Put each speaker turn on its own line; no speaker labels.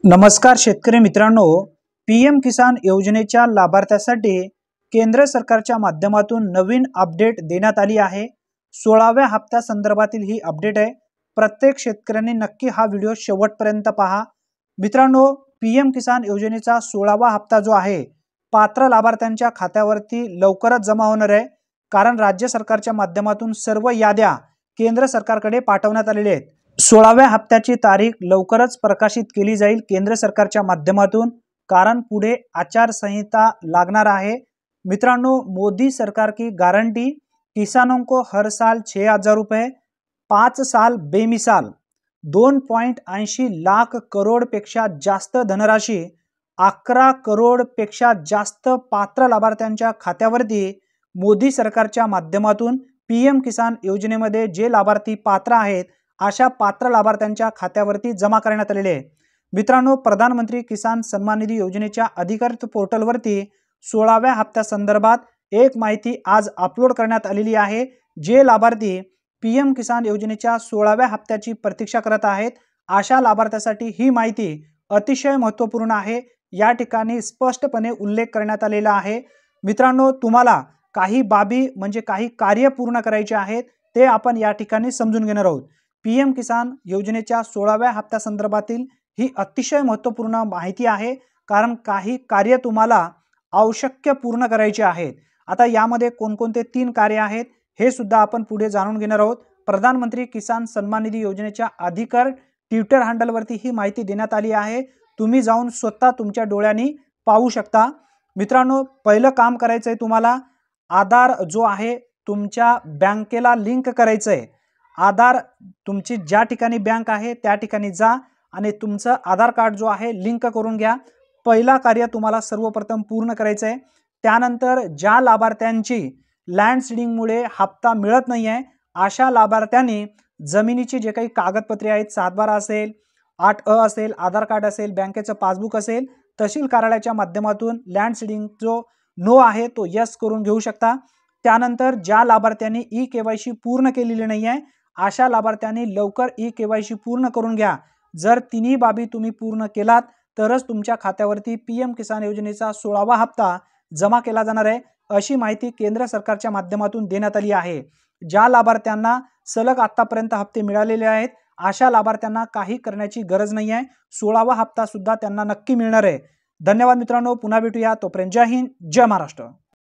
नमस्कार शेतकरी मित्रांनो, पीएम किसान योजनेच्या लाभार्थ्यासाठी केंद्र सरकारच्या माध्यमातून नवीन अपडेट देण्यात आली आहे। 16व्या हप्त्या संदर्भातील ही अपडेट आहे। प्रत्येक शेतकऱ्यांनी नक्की हा व्हिडिओ शेवटपर्यंत पहा। मित्रांनो, पीएम किसान योजनेचा 16वा हप्ता जो आहे पात्र लाभार्थ्यांच्या खात्यावरती लवकरच जमा होणार आहे, कारण राज्य सरकारच्या माध्यमातून सर्व याद्या केंद्र सरकारकडे पाठवण्यात आलेल्या आहेत। 16व्या हप्त्याची तारीख लवकरच प्रकाशित केली जाईल केंद्र सरकारच्या माध्यमातून, कारण पुढे आचारसंहिता लागणार आहे। मित्रांनो, मोदी सरकार की गारंटी, किसानों को हर साल 6000 रुपये, 5 साल बेमिसाल 2.80 लाख करोड पेक्षा जास्त धनराशी, 11 करोड पेक्षा जास्त पात्र लाभार्थ्यांच्या खात्यावरती मोदी सरकारच्या माध्यमातून पीएम किसान योजनेमध्ये जे लाभार्थी पात्र आहेत अशा पात्र लाभार्थ्यांच्या खात्यावरती जमा करण्यात आलेले आहे। मित्रांनो, प्रधानमंत्री किसान सन्मान निधी योजनेच्या अधिकृत पोर्टलवरती 16व्या हप्त्या संदर्भात एक माहिती आज अपलोड करण्यात आलेली आहे। जे लाभार्थी पीएम किसान योजनेच्या 16व्या हप्त्याची प्रतीक्षा करत आहेत अशा लाभार्थ्यासाठी ही माहिती अतिशय महत्त्वपूर्ण आहे। या ठिकाणी स्पष्टपणे उल्लेख करण्यात आलेला आहे। मित्रांनो, तुम्हाला काही बाबी म्हणजे काही कार्य पूर्ण करायचे आहेत ते आपण या ठिकाणी समजून घेणार आहोत। पीएम किसान योजनेच्या 16व्या हप्त्या संदर्भातील ही अतिशय महत्त्वपूर्ण माहिती आहे, कारण काही कार्य तुम्हाला आवश्यक पूर्ण करायचे आहेत। आता यामध्ये कोणकोणते 3 कार्य आहेत हे सुद्धा आपण पुढे जाणून घेणार आहोत। प्रधानमंत्री किसान सन्मान निधी योजनेच्या अधिकृत ट्विटर हँडलवरती ही माहिती देण्यात आली आहे। तुम्ही जाऊन स्वतः तुमच्या डोळ्यांनी पाहू शकता। मित्रांनो, पहिलं काम करायचं आहे, तुम्हाला आधार जो आहे तुमच्या बँकेला लिंक करायचं आहे। आधार तुमची ज्या ठिकाणी बँक आहे त्या ठिकाणी जा आणि तुमचं आधार कार्ड जो आहे लिंक करून घ्या। पहिला कार्य तुम्हाला सर्वप्रथम पूर्ण करायचं आहे। त्यानंतर ज्या लाभार्थ्यांची लँड सीडिंगमुळे हप्ता मिळत नाही आहे अशा लाभार्थ्यांनी जमिनीची जे काही कागदपत्रे आहेत, 7/12 असेल, 8अ असेल, आधार कार्ड असेल, बँकेचं पासबुक असेल, तहसील कार्यालयाच्या माध्यमातून लँड सीडिंग जो नो आहे तो यस करून घेऊ शकता। त्यानंतर ज्या लाभार्थ्यांनी ई-केवायसी पूर्ण केलेली नाही आहे अशा लाभार्थ्यांनी लवकर ई-केवायसी पूर्ण करून घ्या। जर तिन्ही बाबी तुम्ही पूर्ण केलात तरच तुमच्या खात्यावरती पीएम किसान योजनेचा 16वा हप्ता जमा केला जाणार आहे, अशी माहिती केंद्र सरकारच्या माध्यमातून देण्यात आली आहे। ज्या लाभार्थ्यांना सलग आतापर्यंत हप्ते मिळालेले आहेत अशा लाभार्थ्यांना काही करण्याची गरज नाही आहे। 16वा हप्ता सुद्धा त्यांना नक्की मिळणार आहे। धन्यवाद मित्रांनो, पुन्हा भेटूया। तोपर्यंत जय हिंद, जय महाराष्ट्र।